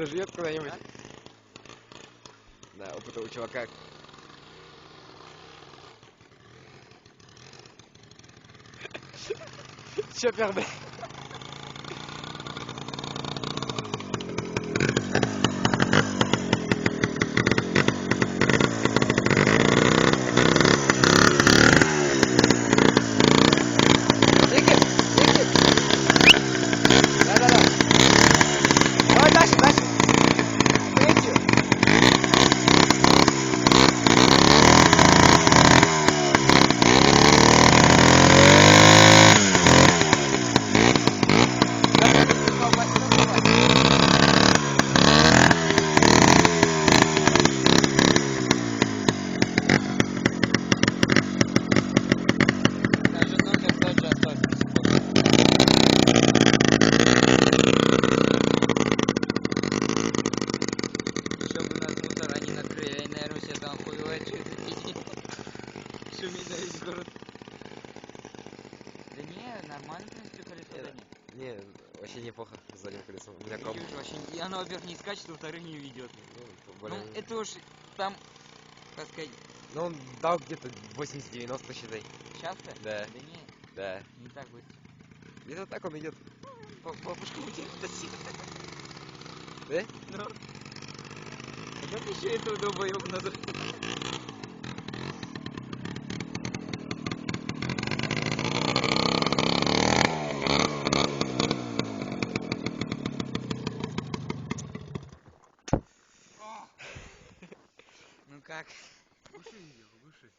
проживет куда-нибудь. Да, опыта у чувака. Чоппер, блядь. Нормально, в принципе, колесо, да нет? Не, вообще неплохо с задним колесом. У меня комп. Вообще, и оно, во-первых, не скачет, во-вторых, не ведет. Ну, это уж там, как сказать... Ну, он дал где-то 80-90, считай. Часто? Да. Да нет. Да. Не так быстро. Где-то так он идет. Бабушка у тебя тащит. Да? Ну. А как еще этого долбоёба надо? Ну как? Глуши ее, глуши.